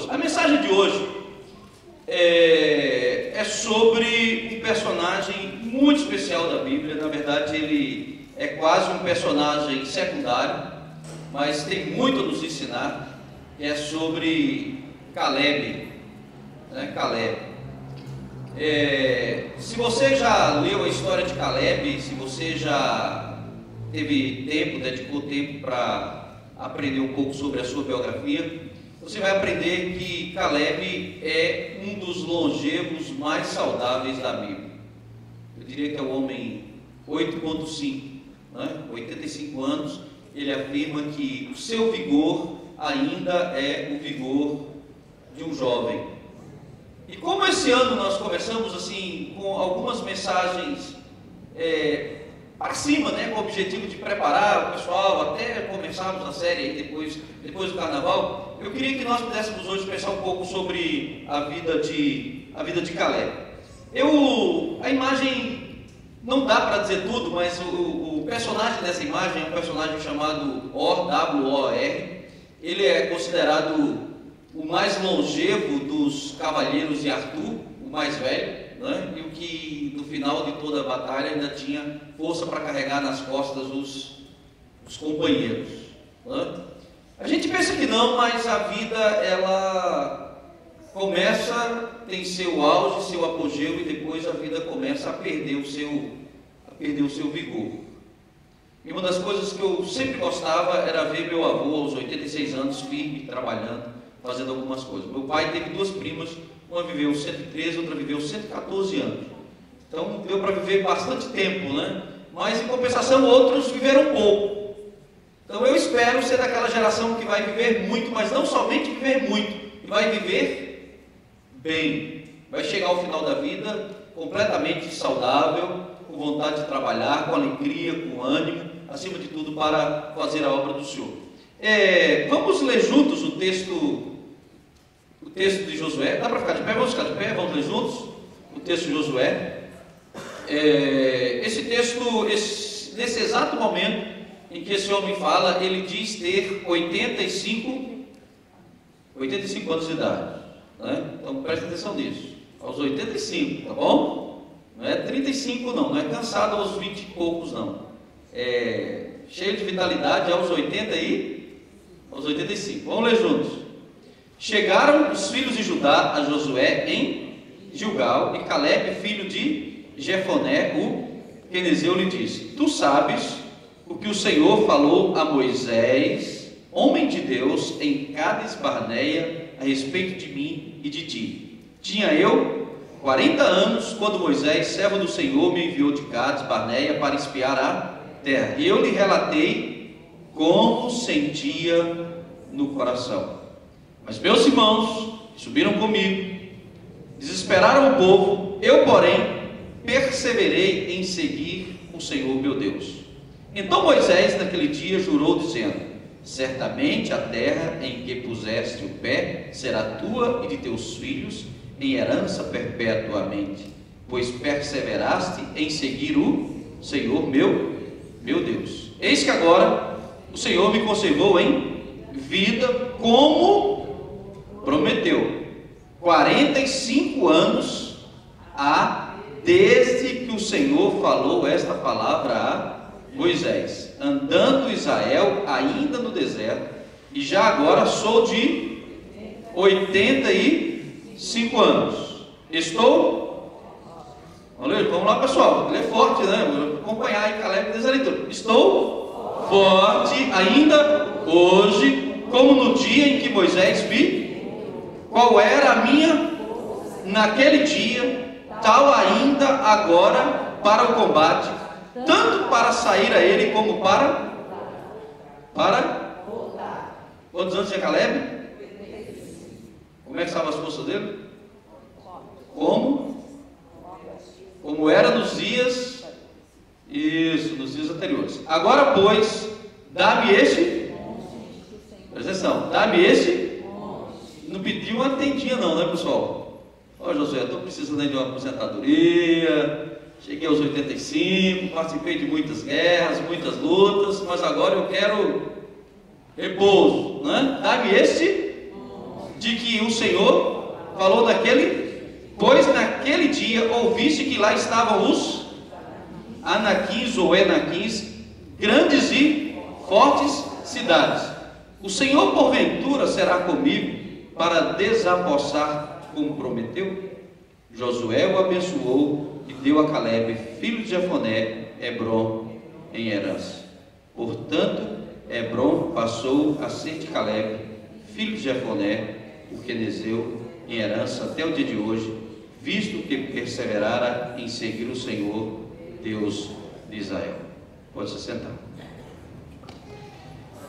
A mensagem de hoje é sobre um personagem muito especial da Bíblia. Na verdade, ele é quase um personagem secundário, mas tem muito a nos ensinar. É sobre Caleb, né? Caleb. Se você já leu a história de Caleb, se você já teve tempo, dedicou tempo para aprender um pouco sobre a sua biografia, você vai aprender que Caleb é um dos longevos mais saudáveis da Bíblia. Eu diria que é o homem 8.5, né? 85 anos. Ele afirma que o seu vigor ainda é o vigor de um jovem. E como esse ano nós começamos assim com algumas mensagens para cima, né, com o objetivo de preparar o pessoal até começarmos a série depois do Carnaval, eu queria que nós pudéssemos hoje pensar um pouco sobre a vida de Caleb. A imagem não dá para dizer tudo, mas o personagem dessa imagem é um personagem chamado W-O-R. Ele é considerado o mais longevo dos cavaleiros de Arthur, o mais velho, né? E o que no final de toda a batalha ainda tinha força para carregar nas costas os companheiros, né? A gente pensa que não, mas a vida ela tem seu auge, seu apogeu, e depois a vida começa a perder o seu vigor. E uma das coisas que eu sempre gostava era ver meu avô aos 86 anos firme, trabalhando, fazendo algumas coisas. Meu pai teve duas primas, uma viveu 113, outra viveu 114 anos. Então deu para viver bastante tempo, né? Mas em compensação outros viveram pouco. Então eu espero ser daquela geração que vai viver muito, mas não somente viver muito, que vai viver bem. Vai chegar ao final da vida completamente saudável, com vontade de trabalhar, com alegria, com ânimo, acima de tudo para fazer a obra do Senhor. Vamos ler juntos o texto de Josué. Dá para ficar de pé? Vamos ficar de pé? Vamos ler juntos o texto de Josué. Esse texto, nesse exato momento em que esse homem fala, ele diz ter 85 anos de idade, né? Então preste atenção nisso, aos 85, tá bom? Não é 35 não é cansado aos 20 e poucos não, cheio de vitalidade aos 85. Vamos ler juntos. Chegaram os filhos de Judá a Josué em Gilgal, e Caleb, filho de Jefoné, o quenezeu, lhe disse: Tu sabes o que o Senhor falou a Moisés, homem de Deus, em Cades Barneia, a respeito de mim e de ti. Tinha eu 40 anos quando Moisés, servo do Senhor, me enviou de Cades Barneia para espiar a terra. E eu lhe relatei como sentia no coração. Mas meus irmãos subiram comigo, desesperaram o povo. Eu, porém, perseverei em seguir o Senhor meu Deus. Então Moisés naquele dia jurou, dizendo: Certamente a terra em que puseste o pé será tua e de teus filhos em herança perpetuamente, pois perseveraste em seguir o Senhor meu Deus. Eis que agora o Senhor me conservou em vida, como prometeu. 45 anos há desde que o Senhor falou esta palavra a Moisés, andando Israel ainda no deserto, e já agora sou de 85 anos. Vamos lá, pessoal, ele é forte, né? Vou acompanhar aí Caleb desde a leitura. Estou forte ainda hoje, como no dia em que Moisés me. Qual era a minha naquele dia, tal ainda agora para o combate, tanto para sair a ele como para voltar. Quantos anos tinha Caleb? Como é que estavam as forças dele? Como era nos dias anteriores. Agora, pois, dá-me este. Presta atenção, dá-me este. Não pediu uma tendinha não, né, pessoal? Ó, Josué, estou precisando de uma aposentadoria, cheguei aos 85, participei de muitas guerras, muitas lutas, mas agora eu quero repouso, né? Dá-me este de que o Senhor falou pois naquele dia ouviste que lá estavam os Anaquins ou Enaquins, grandes e fortes cidades. O Senhor porventura será comigo para desapossar como prometeu? Josué o abençoou e deu a Calebe, filho de Jefoné, Hebrom em herança. Portanto, Hebrom passou a ser de Calebe, filho de Jefoné, o quenezeu, em herança até o dia de hoje, visto que perseverara em seguir o Senhor, Deus de Israel. Pode se sentar.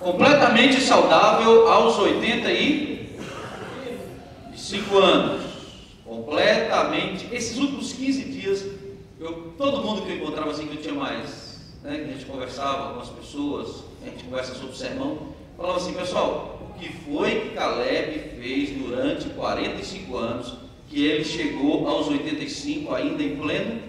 Completamente saudável aos 85 anos. Completamente. Esses últimos 15 dias, todo mundo que eu encontrava assim, que eu tinha mais, né, que a gente conversava com as pessoas, a gente conversa sobre o sermão, falava assim: pessoal, o que foi que Calebe fez durante 45 anos, que ele chegou aos 85 ainda em pleno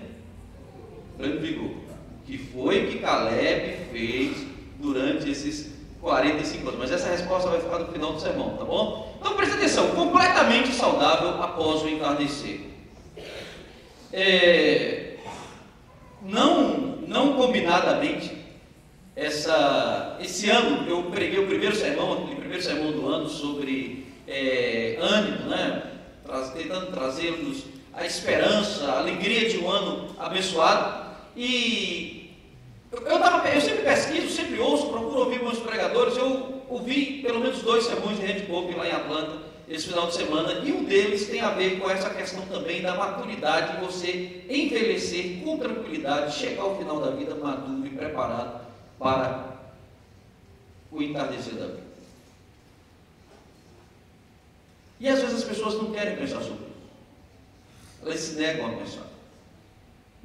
vigor? O que foi que Calebe fez durante esses 45 anos? Mas essa resposta vai ficar no final do sermão, tá bom? Então presta atenção: completamente saudável após o entardecer. Não combinadamente, esse ano eu preguei o primeiro sermão do ano sobre ânimo, né? Tentando trazer-nos a esperança, a alegria de um ano abençoado. E eu sempre pesquiso, sempre ouço, procuro ouvir meus pregadores. Eu ouvi pelo menos 2 sermões de Randy Pope lá em Atlanta esse final de semana, e um deles tem a ver com essa questão também da maturidade, de você envelhecer com tranquilidade, chegar ao final da vida maduro e preparado para o entardecer da vida. E às vezes as pessoas não querem pensar sobre isso, elas se negam a pensar,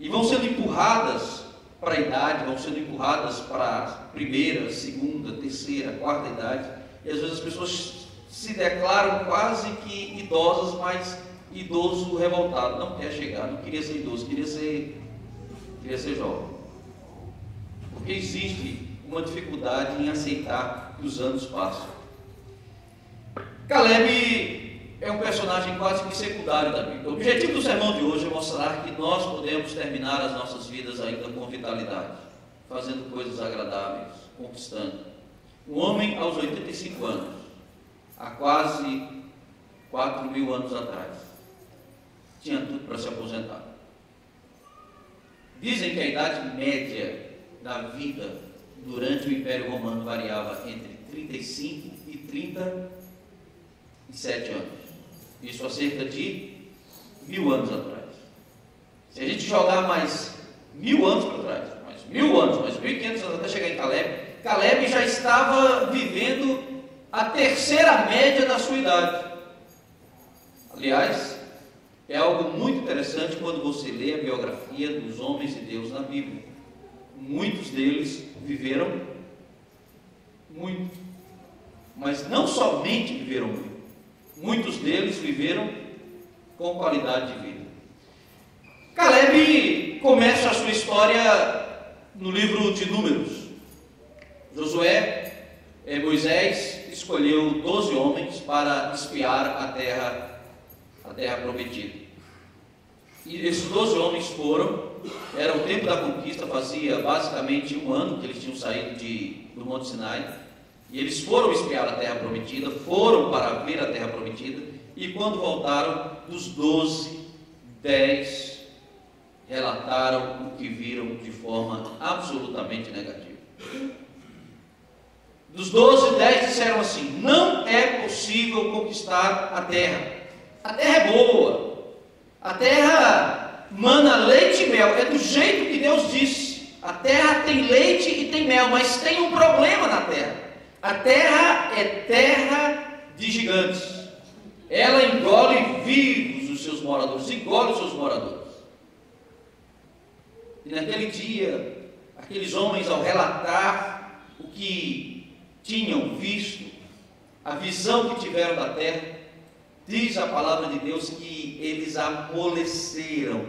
e vão sendo empurradas para a idade, vão sendo empurradas para a primeira, segunda, terceira, quarta idade, e às vezes as pessoas se declaram quase que idosas, mas idoso revoltado, não quer chegar, não queria ser idoso, queria ser jovem, porque existe uma dificuldade em aceitar que os anos passam. Calebe é um personagem quase que secundário da Bíblia. O objetivo do sermão de hoje é mostrar que nós podemos terminar as nossas vidas ainda com vitalidade, fazendo coisas agradáveis, conquistando. Um homem aos 85 anos, há quase 4.000 anos atrás, tinha tudo para se aposentar. Dizem que a idade média da vida durante o Império Romano variava entre 35 e 37 anos. Isso há cerca de 1.000 anos atrás. Se a gente jogar mais 1.000 anos para trás, mais 1.000 anos, mais 1.500 anos até chegar em Calebe já estava vivendo a terceira média da sua idade. Aliás, é algo muito interessante quando você lê a biografia dos homens de Deus na Bíblia. Muitos deles viveram muito, mas não somente viveram muito, muitos deles viveram com qualidade de vida. Calebe começa a sua história no livro de Números. Moisés escolheu 12 homens para espiar a terra prometida. E esses 12 homens era o tempo da conquista, fazia basicamente 1 ano que eles tinham saído do Monte Sinai, e eles foram espiar a terra prometida, foram para ver a terra prometida, e quando voltaram, dos 12, 10 relataram o que viram de forma absolutamente negativa. Dos 12, 10 disseram assim: não é possível conquistar a terra. A terra é boa, a terra mana leite e mel, é do jeito que Deus disse. A terra tem leite e tem mel, mas tem um problema na terra. A terra é terra de gigantes, ela engole vivos os seus moradores, engole os seus moradores. E naquele dia, aqueles homens, ao relatar o que tinham visto, a visão que tiveram da terra, diz a palavra de Deus que eles amoleceram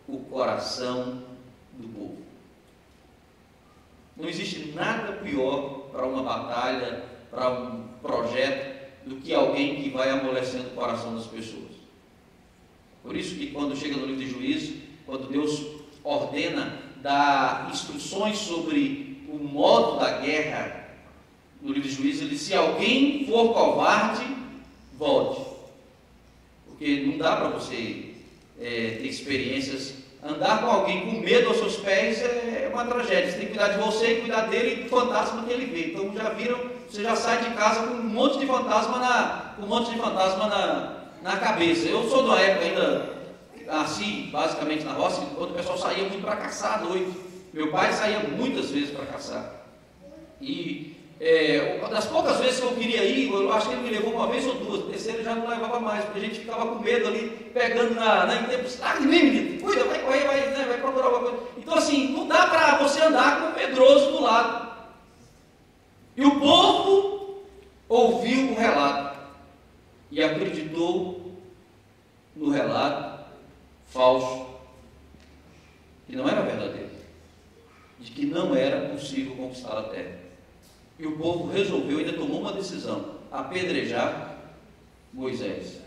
o coração do povo. Não existe nada pior para uma batalha, para um projeto, do que alguém que vai amolecendo o coração das pessoas. Por isso que quando chega no livro de Juízo, quando Deus ordena dar instruções sobre o modo da guerra, no livro de Juízo ele diz: se alguém for covarde, volte. Porque não dá para você ter experiências. Andar com alguém com medo aos seus pés é uma tragédia. Você tem que cuidar de você e cuidar dele e do fantasma que ele vê. Então já viram, você já sai de casa com um monte de fantasma na cabeça. Eu sou de uma época ainda assim, basicamente na roça, quando o pessoal saía muito para caçar à noite. Meu pai saía muitas vezes para caçar. E uma das poucas vezes que eu queria ir, eu acho que ele me levou uma vez ou duas, a terceira já não levava mais, porque a gente ficava com medo ali, pegando na intempestividade. De mim, menino, cuida, vai correr, vai procurar alguma coisa. Então assim, não dá para você andar com o medroso do lado. E o povo ouviu o relato e acreditou no relato falso, que não era verdadeiro, de que não era possível conquistar a terra. E o povo resolveu, ainda tomou uma decisão: apedrejar Moisés.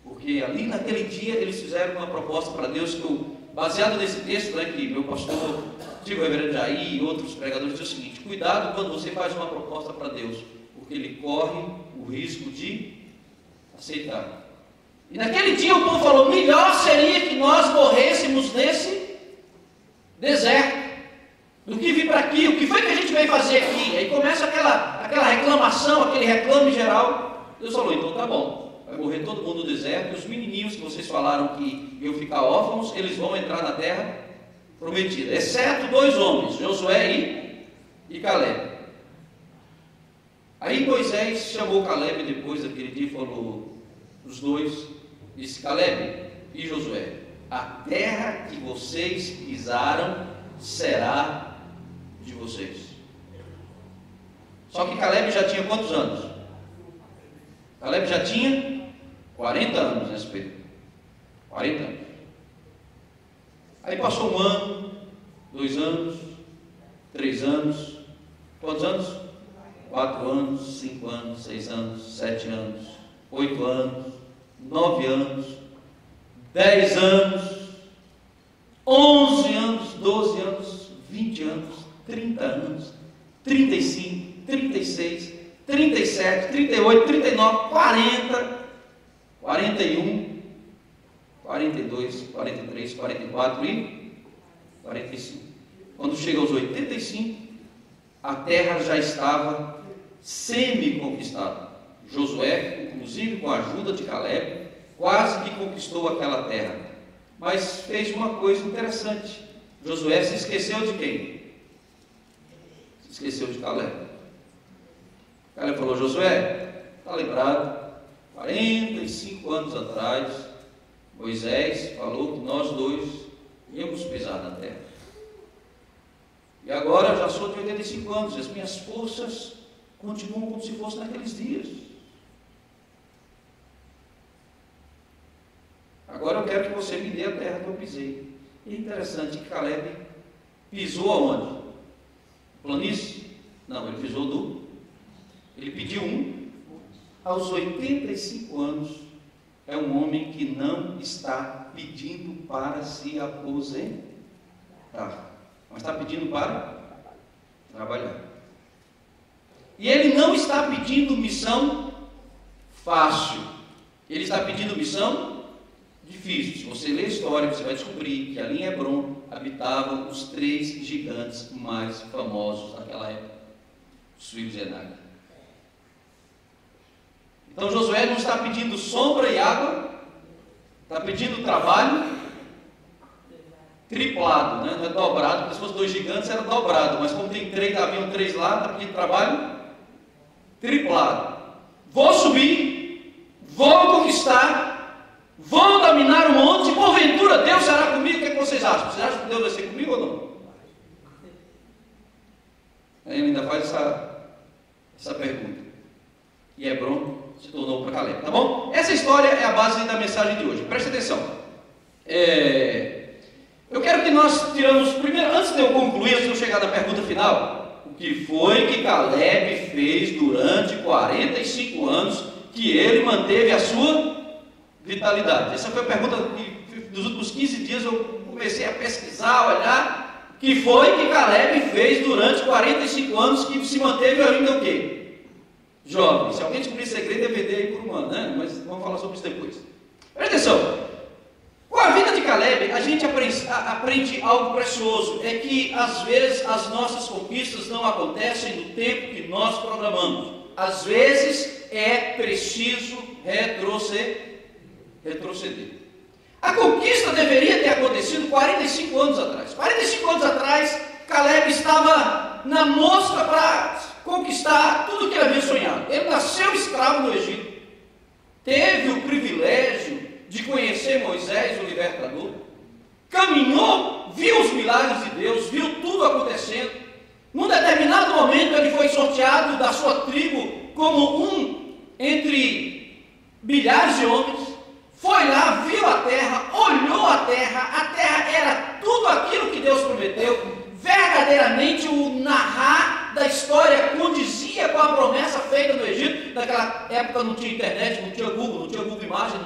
Porque ali naquele dia eles fizeram uma proposta para Deus, que baseado nesse texto, que meu pastor, o reverendo Jair e outros pregadores dizem o seguinte: cuidado quando você faz uma proposta para Deus, porque ele corre o risco de aceitar. E naquele dia o povo falou: melhor seria que nós morrêssemos nesse deserto do que vir para aqui. O que foi que a gente veio fazer aqui? Aí começa aquela reclamação, aquele reclame geral. Deus falou: então tá bom, vai morrer todo mundo no deserto, e os menininhos que vocês falaram que iam ficar órfãos, eles vão entrar na terra prometida, exceto 2 homens, Josué e Caleb. Aí Moisés chamou Caleb depois daquele dia e falou: os dois, disse: Caleb e Josué, a terra que vocês pisaram será de vocês. Só que Caleb já tinha quantos anos? Caleb já tinha 40 anos nesse período. 40 anos. Aí passou 1 ano, 2 anos, 3 anos. Quantos anos? 4 anos, 5 anos, 6 anos, 7 anos, 8 anos, 9 anos, 10 anos, 11 anos, 12 anos, 20 anos, 30 anos, 35, 36, 37, 38, 39, 40, 41, 42, 43, 44 e 45. Quando chega aos 85, a terra já estava semi-conquistada. Josué, inclusive com a ajuda de Caleb, quase que conquistou aquela terra. Mas fez uma coisa interessante. Josué se esqueceu de quem? Se esqueceu de Caleb. Caleb falou: Josué, está lembrado? 45 anos atrás, Moisés falou que nós dois íamos pisar na terra. E agora eu já sou de 85 anos, e as minhas forças continuam como se fossem naqueles dias. Agora eu quero que você me dê a terra que eu pisei. E é interessante que Caleb pisou aonde? Planície? Não, ele pisou ele pediu aos 85 anos, é um homem que não está pedindo para se aposentar, mas está pedindo para trabalhar. E ele não está pedindo missão fácil, ele está pedindo missão difícil. Se você ler a história, você vai descobrir que ali em Hebron habitavam os 3 gigantes mais famosos daquela época, os filhos de Enac. Então Josué não está pedindo sombra e água, está pedindo trabalho triplado, não é dobrado, porque se fosse 2 gigantes era dobrado, mas como tem 3, haviam 3 lá, está pedindo trabalho triplado. Vou subir, vou conquistar, vou dominar o monte, porventura Deus será comigo. O que é que vocês acham? Vocês acham que Deus vai ser comigo ou não? Aí ele ainda faz essa pergunta. E Hebron se tornou para Caleb, tá bom? Essa história é a base da mensagem de hoje. Preste atenção. Eu quero que nós tiramos primeiro, antes de eu concluir, antes de eu chegar na pergunta final, que foi que Caleb fez durante 45 anos que ele manteve a sua vitalidade? Essa foi a pergunta que nos últimos 15 dias eu comecei a pesquisar, olhar. O que foi que Caleb fez durante 45 anos que se manteve ainda o quê? Jovem. Se alguém descobrir esse segredo, é vender aí por um ano, né? Mas vamos falar sobre isso depois. Presta atenção. Com a vida de Caleb, a gente aprende algo precioso, é que às vezes as nossas conquistas não acontecem no tempo que nós programamos. Às vezes é preciso retroceder. A conquista deveria ter acontecido 45 anos atrás. 45 anos atrás, Caleb estava na mosca para conquistar tudo o que ele havia sonhado. Ele nasceu escravo no Egito, teve o privilégio de conhecer Moisés, o libertador, caminhou, viu os milagres de Deus, viu tudo acontecendo. Num determinado momento ele foi sorteado da sua tribo como um entre milhares de homens, foi lá, viu a terra, olhou a terra era tudo aquilo que Deus prometeu. Verdadeiramente o narrar da história condizia com a promessa feita no Egito. Naquela época não tinha internet, não tinha Google Imagem,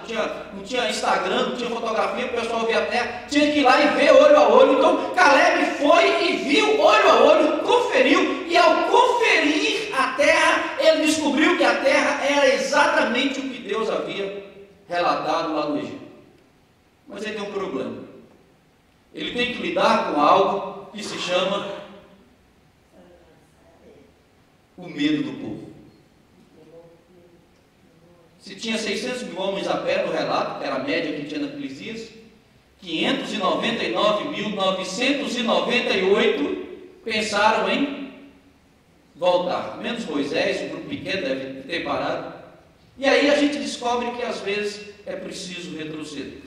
não tinha Instagram, não tinha fotografia, o pessoal via a terra, tinha que ir lá e ver olho a olho. Então Caleb foi e viu olho a olho, conferiu, e ao conferir a terra, ele descobriu que a terra era exatamente o que Deus havia relatado lá no Egito. Mas ele tem um problema. Ele tem que lidar com algo que se chama o medo do povo. Se tinha 600 mil homens a pé no relato, que era a média que tinha naqueles dias, 599.998 pensaram em voltar. Menos Moisés, um grupo pequeno deve ter parado. E aí a gente descobre que às vezes é preciso retroceder.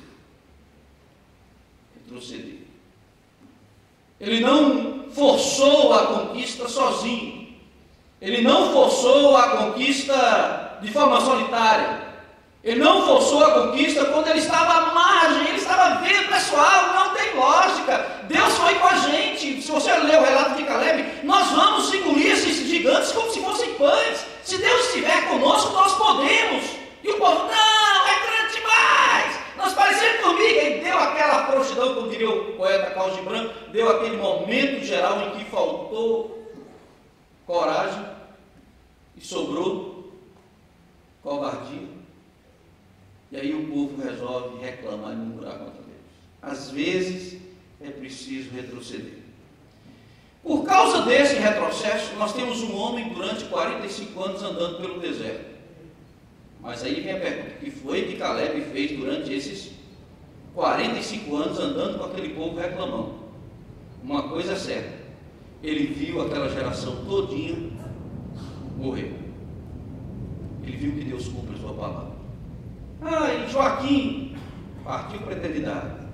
Ele não forçou a conquista sozinho. Ele não forçou a conquista de forma solitária. Ele não forçou a conquista quando ele estava à margem. Ele estava vendo, pessoal, não tem lógica. Deus foi com a gente. Se você ler o relato de Caleb, nós vamos engolir esses gigantes como se fossem pães. Se Deus estiver conosco, nós podemos. E o povo, não, é grande demais. Nós parecemos formiga. E deu aquela prontidão, como diria o poeta Carlos Gibran, deu aquele momento geral em que faltou coragem e sobrou covardia. E aí o povo resolve reclamar e murmurar contra Deus. Às vezes é preciso retroceder. Por causa desse retrocesso, nós temos um homem durante 45 anos andando pelo deserto. Mas aí vem a pergunta: o que foi que Caleb fez durante esses 45 anos andando com aquele povo reclamando? Uma coisa é certa: ele viu aquela geração todinha morrer. Ele viu que Deus cumpre a sua palavra. E Joaquim partiu para a eternidade.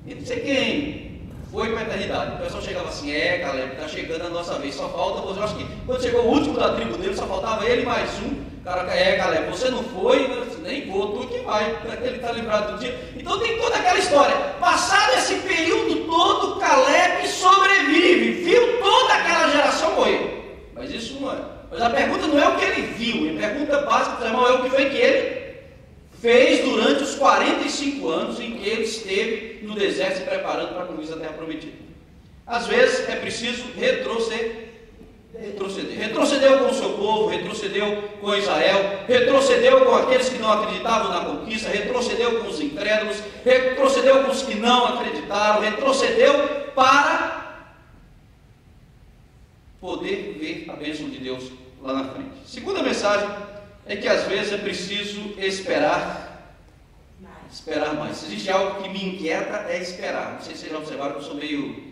E não sei quem foi para a eternidade. O pessoal chegava assim: Caleb, está chegando a nossa vez, só falta você. Eu acho que quando chegou o último da tribo dele, só faltava ele mais um. Cara, Caleb, você não foi, nem vou, tu que vai, para que ele está lembrado do dia. Então tem toda aquela história. Passado esse período todo, Caleb sobrevive, viu toda aquela geração morrer. Mas isso não é. Mas a pergunta não é o que ele viu, a pergunta básica do irmão é o que foi que ele fez durante os 45 anos em que ele esteve no deserto se preparando para a conquista da terra prometida. Às vezes é preciso retroceder. Retrocedeu com o seu povo, retrocedeu com Israel, retrocedeu com aqueles que não acreditavam na conquista, retrocedeu com os incrédulos, retrocedeu com os que não acreditaram, retrocedeu para poder ver a bênção de Deus lá na frente. Segunda mensagem é que às vezes é preciso esperar mais. Se existe algo que me inquieta, é esperar. Não sei se vocês já observaram que eu sou meio...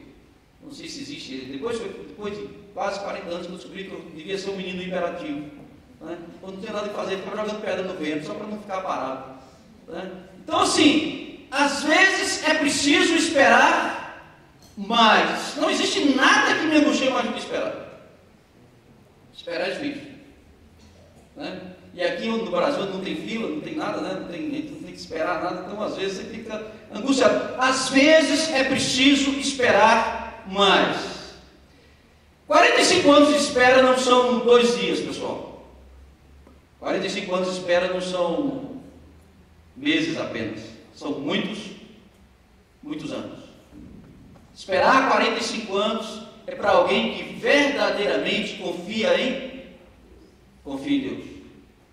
Não sei se existe. Depois de quase 40 anos que eu descobri que eu devia ser um menino imperativo. Né? Quando não tinha nada que fazer, eu ficava jogando pedra no vento, só para não ficar parado. Né? Então assim, às vezes é preciso esperar mais. Não existe nada que me angustie mais do que esperar. Esperar é difícil. Né? E aqui no Brasil não tem fila, não tem nada, né? não tem que esperar nada, então às vezes você fica angustiado. Às vezes é preciso esperar mais. 45 anos de espera não são 2 dias, pessoal. 45 anos de espera não são meses apenas. São muitos anos. Esperar 45 anos é para alguém que verdadeiramente confia em Deus.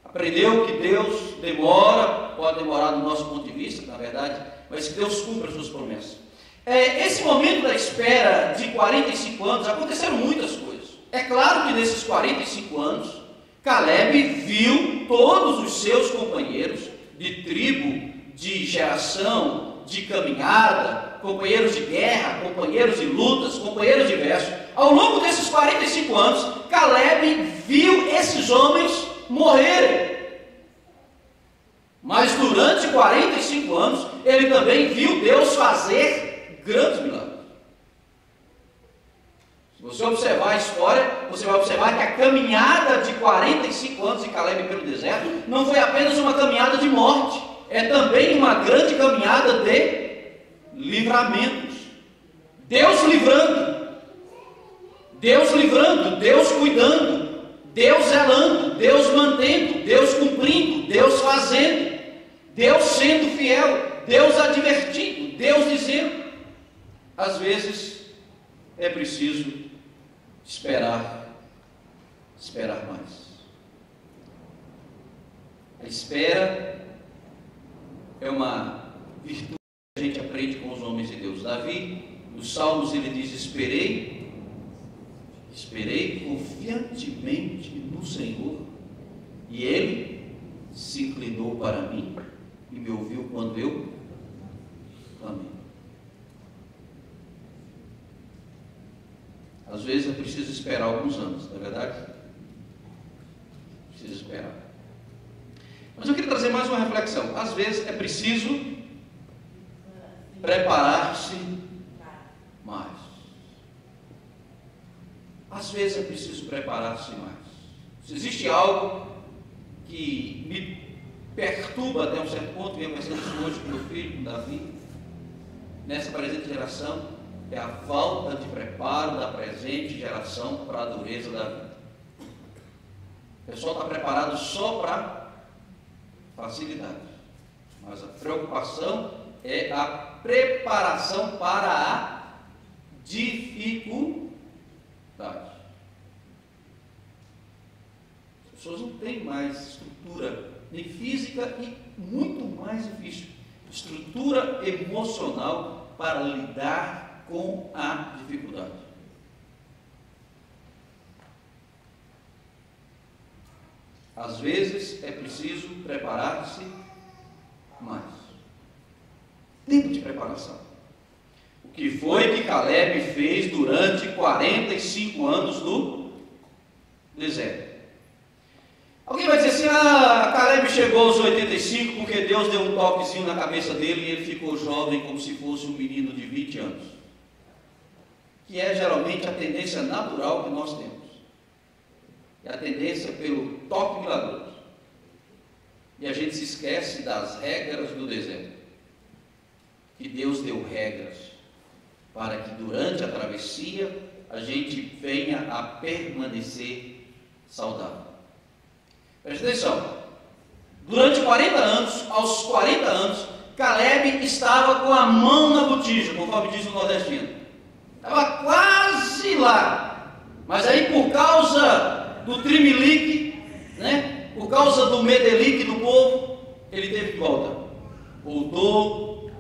Aprendeu que Deus demora, pode demorar do nosso ponto de vista, na verdade, mas que Deus cumpre as suas promessas. Esse momento da espera de 45 anos, aconteceram muitas coisas. É claro que nesses 45 anos, Caleb viu todos os seus companheiros de tribo, de geração, de caminhada, companheiros de guerra, companheiros de lutas, companheiros diversos. Ao longo desses 45 anos, Caleb viu esses homens morrerem. Mas durante 45 anos, ele também viu Deus fazer grandes milagres. Se você observar a história, você vai observar que a caminhada de 45 anos de Caleb pelo deserto não foi apenas uma caminhada de morte, é também uma grande caminhada de livramentos. Deus livrando, Deus cuidando, Deus zelando, Deus mantendo, Deus cumprindo, Deus fazendo, Deus sendo fiel, Deus advertindo, Deus dizendo. Às vezes é preciso esperar mais. A espera é uma virtude que a gente aprende com os homens de Deus. Davi, nos Salmos, ele diz: esperei confiantemente no Senhor, e Ele se inclinou para mim e me ouviu quando eu clamei. Às vezes é preciso esperar alguns anos, não é verdade? Precisa esperar. Mas eu queria trazer mais uma reflexão. Às vezes é preciso preparar-se mais. Às vezes é preciso preparar-se mais. Se existe algo que me perturba até um certo ponto, venho pensando isso hoje com meu filho, com Davi, nessa presente geração, é a falta de preparo da presente geração para a dureza da vida. O pessoal está preparado só para facilidade, mas a preocupação é a preparação para a dificuldade. As pessoas não têm mais estrutura, nem física e muito mais difícil, estrutura emocional para lidar com a dificuldade. Às vezes é preciso preparar-se mais. Tempo de preparação. O que foi que Caleb fez durante 45 anos no deserto? Alguém vai dizer assim: Caleb chegou aos 85 porque Deus deu um toquezinho na cabeça dele e ele ficou jovem como se fosse um menino de 20 anos. Que é geralmente a tendência natural que nós temos. É a tendência pelo toque milagroso. E a gente se esquece das regras do deserto. Que Deus deu regras para que durante a travessia a gente venha a permanecer saudável. Preste atenção. Durante 40 anos, aos 40 anos, Caleb estava com a mão na botija, conforme diz o nordestino. Estava quase lá. Mas aí, por causa do trimelique, né? Por causa do medelique do povo, ele teve que voltar. Voltou.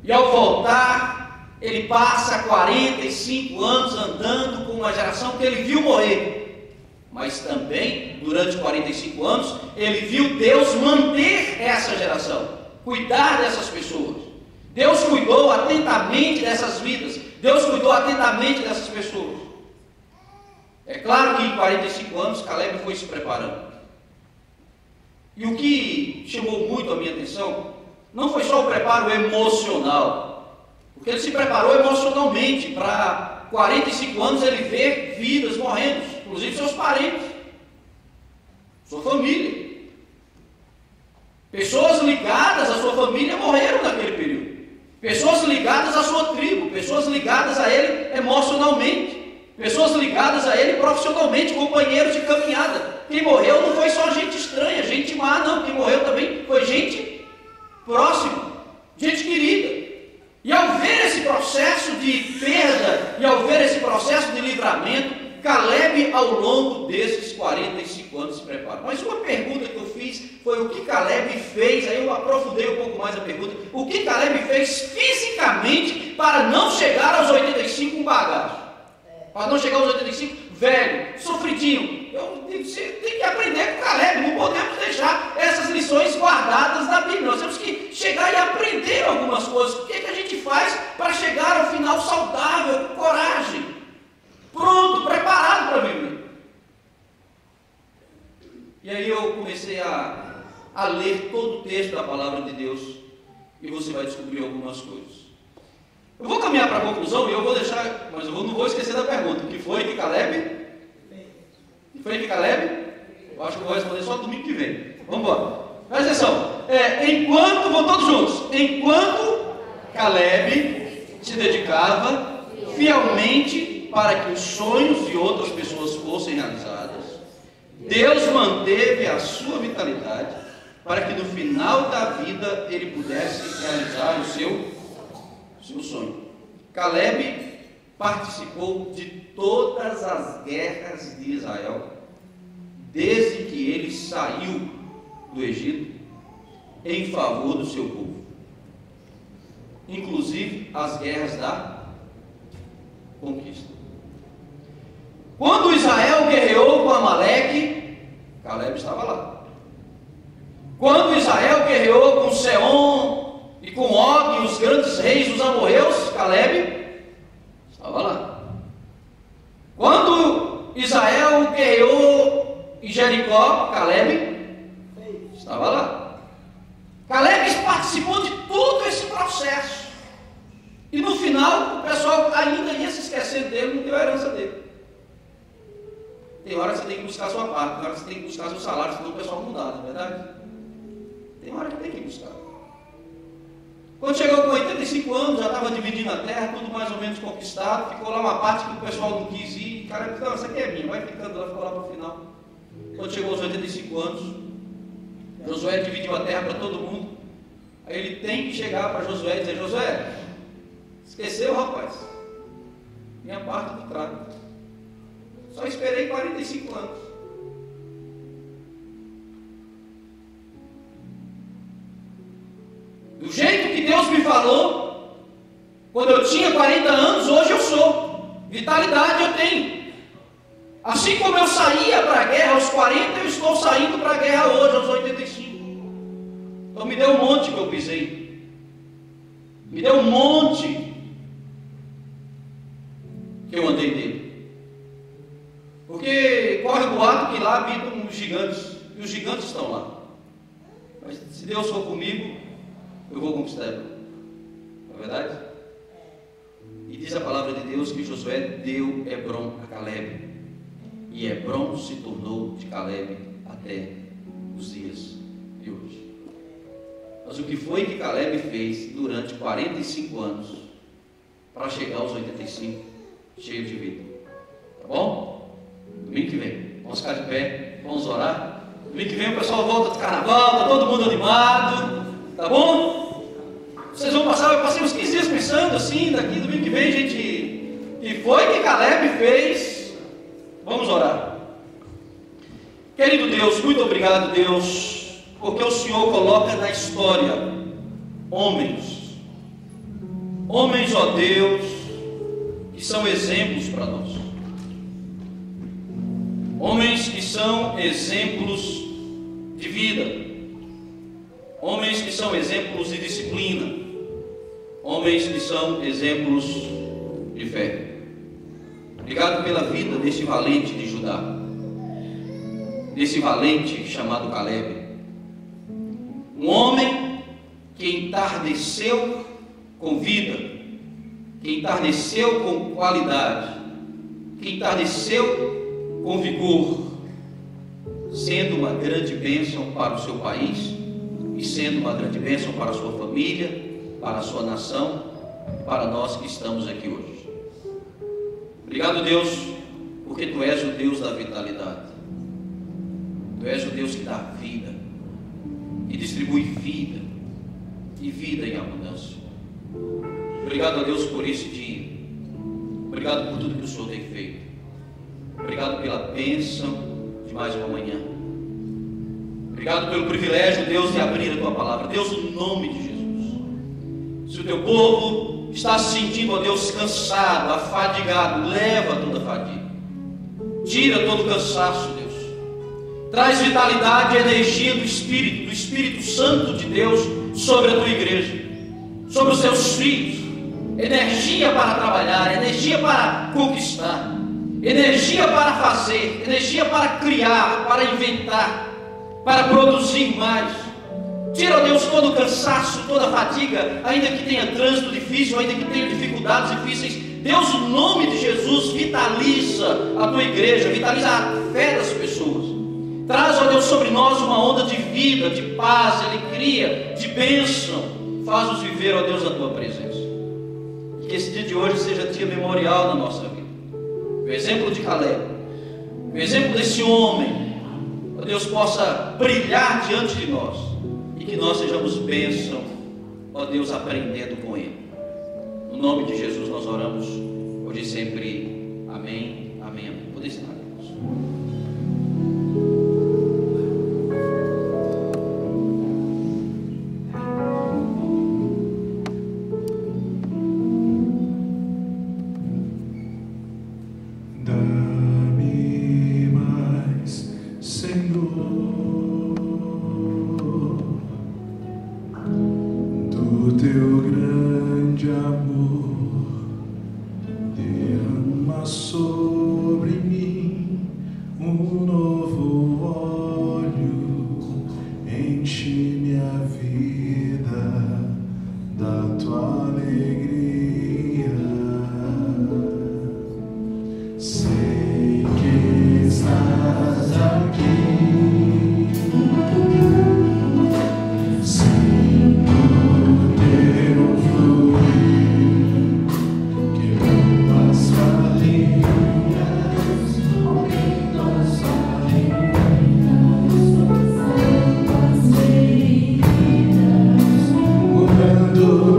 E ao voltar, ele passa 45 anos andando com uma geração que ele viu morrer. Mas também, durante 45 anos, ele viu Deus manter essa geração, cuidar dessas pessoas. Deus cuidou atentamente dessas vidas. Deus cuidou atentamente dessas pessoas. É claro que em 45 anos Caleb foi se preparando. E o que chamou muito a minha atenção não foi só o preparo emocional, porque ele se preparou emocionalmente para 45 anos ele ver vidas morrendo, inclusive seus parentes, sua família. Pessoas ligadas à sua família morreram naquele período. Pessoas ligadas à sua tribo, pessoas ligadas a ele emocionalmente, pessoas ligadas a ele profissionalmente, companheiros de caminhada. Quem morreu não foi só gente estranha, gente má, não. Quem morreu também foi gente próxima, gente querida. E ao ver esse processo de perda, e ao ver esse processo de livramento, Caleb, ao longo desses 45 anos, se prepara. Mas uma pergunta que eu fiz foi o que Caleb fez, aí eu aprofundei um pouco mais a pergunta, o que Caleb fez fisicamente para não chegar aos 85 com bagagem? Para não chegar aos 85 velho, sofridinho. Você tem que aprender com Caleb, não podemos deixar essas lições guardadas da Bíblia. Nós temos que chegar e aprender algumas coisas. O que é que a gente faz para chegar ao final saudável, com coragem, pronto, preparado para viver? E aí eu comecei a ler todo o texto da palavra de Deus, e você vai descobrir algumas coisas. Eu vou caminhar para a conclusão e eu vou deixar, mas eu não vou esquecer da pergunta. O que foi que Caleb? O que foi que Caleb? Eu acho que eu vou responder só domingo que vem. Vamos embora. Presta atenção. Vão todos juntos. Enquanto Caleb se dedicava fielmente para que os sonhos de outras pessoas fossem realizados, Deus manteve a sua vitalidade para que no final da vida ele pudesse realizar o seu sonho. Caleb participou de todas as guerras de Israel, desde que ele saiu do Egito em favor do seu povo, inclusive as guerras da conquista. Quando Israel guerreou com Amaleque, Caleb estava lá. Quando Israel guerreou com Seom e com Og, os grandes reis dos amorreus, Caleb estava lá. Quando Israel guerreou em Jericó, Caleb estava lá. Caleb participou de todo esse processo. E no final, o pessoal ainda ia se esquecendo dele, não deu a herança dele. Tem hora que você tem que buscar a sua parte, tem hora que você tem que buscar seu salário, senão o pessoal não dá, não é verdade? Tem hora que tem que buscar. Quando chegou com 85 anos, já estava dividindo a terra, tudo mais ou menos conquistado, ficou lá uma parte que o pessoal não quis ir, e o cara disse, não, essa aqui é minha, vai ficando lá, ficou lá para o final. Quando chegou aos 85 anos, Josué dividiu a terra para todo mundo. Aí ele tem que chegar para Josué e dizer, Josué, esqueceu, rapaz? Minha parte do trato. Só esperei 45 anos. Do jeito que Deus me falou, quando eu tinha 40 anos, hoje eu sou. Vitalidade eu tenho. Assim como eu saía para a guerra aos 40, eu estou saindo para a guerra hoje, aos 85. Então me deu um monte que eu pisei. Me deu um monte que eu andei nele. Porque corre o boato que lá habitam os gigantes, e os gigantes estão lá. Mas se Deus for comigo, eu vou conquistar Hebron. Não é verdade? E diz a palavra de Deus que Josué deu Hebron a Caleb. E Hebron se tornou de Caleb até os dias de hoje. Mas o que foi que Caleb fez durante 45 anos para chegar aos 85 cheio de vida? Tá bom? Domingo que vem, vamos ficar de pé, vamos orar. Domingo que vem o pessoal volta do carnaval, está todo mundo animado, tá bom? Vocês vão passar, eu passei uns 15 dias pensando assim, daqui domingo que vem, gente, que foi que Caleb fez? Vamos orar. Querido Deus, muito obrigado, Deus, porque o Senhor coloca na história homens, ó Deus, que são exemplos para nós. Homens que são exemplos de vida, homens que são exemplos de disciplina, homens que são exemplos de fé. Obrigado pela vida desse valente de Judá, desse valente chamado Caleb, um homem que entardeceu com vida, que entardeceu com qualidade, que entardeceu com vigor, sendo uma grande bênção para o seu país e sendo uma grande bênção para a sua família, para a sua nação, para nós que estamos aqui hoje. Obrigado, Deus, porque Tu és o Deus da vitalidade. Tu és o Deus que dá vida e distribui vida e vida em abundância. Obrigado a Deus por esse dia. Obrigado por tudo que o Senhor tem feito. Obrigado pela bênção de mais uma manhã. Obrigado pelo privilégio, Deus, de abrir a Tua palavra. Deus, no nome de Jesus. Se o Teu povo está se sentindo, ó Deus, cansado, afadigado, leva toda a fadiga. Tira todo o cansaço, Deus. Traz vitalidade e energia do Espírito Santo de Deus sobre a Tua igreja, sobre os Teus filhos. Energia para trabalhar, energia para conquistar, energia para fazer, energia para criar, para inventar, para produzir mais. Tira, Deus, todo o cansaço, toda a fadiga, ainda que tenha trânsito difícil, ainda que tenha dificuldades difíceis. Deus, no nome de Jesus, vitaliza a Tua igreja, vitaliza a fé das pessoas. Traz, ó Deus, sobre nós uma onda de vida, de paz, de alegria, de bênção. Faz-nos viver, ó Deus, a Tua presença. Que esse dia de hoje seja dia memorial na nossa vida. O exemplo de Caleb, o exemplo desse homem, ó Deus, possa brilhar diante de nós e que nós sejamos bênção, ó Deus, aprendendo com Ele. No nome de Jesus nós oramos hoje e sempre. Amém, amém, amém. Pode ensinar, Deus.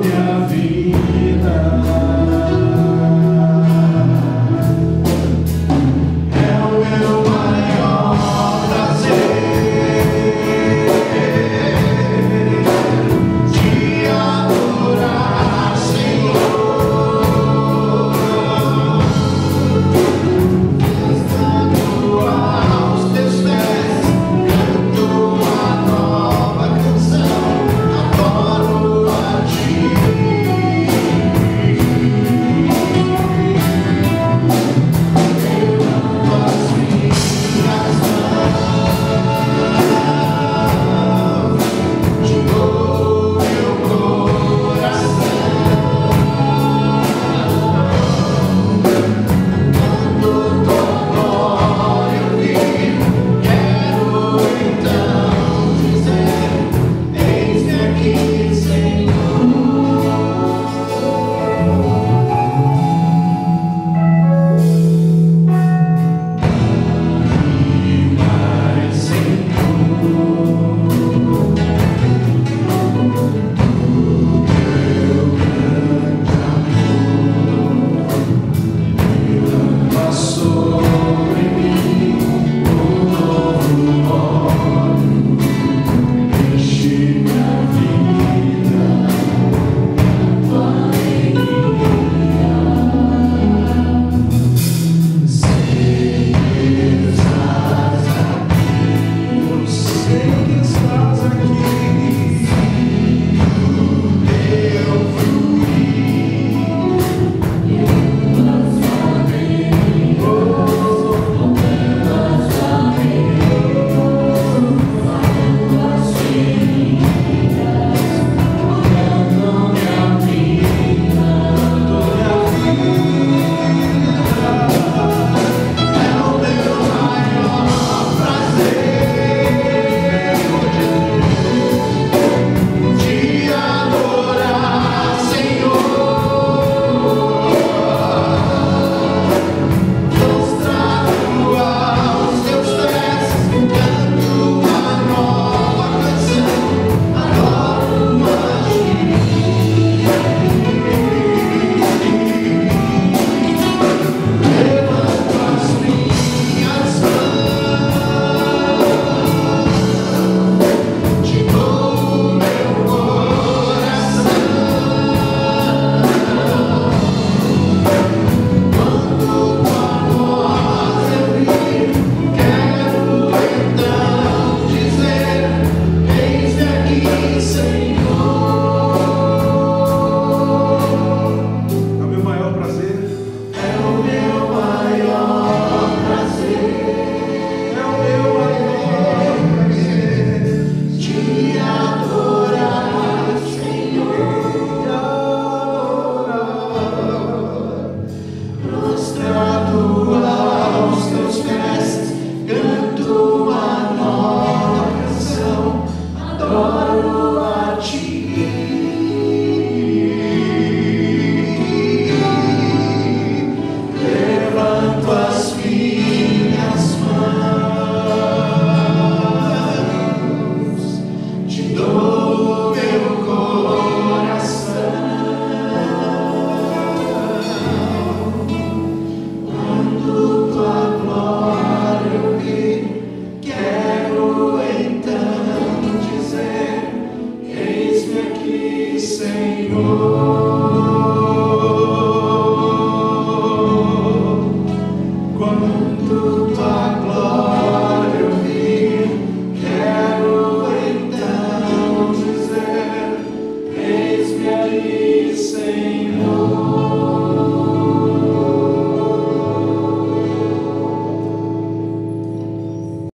Minha vida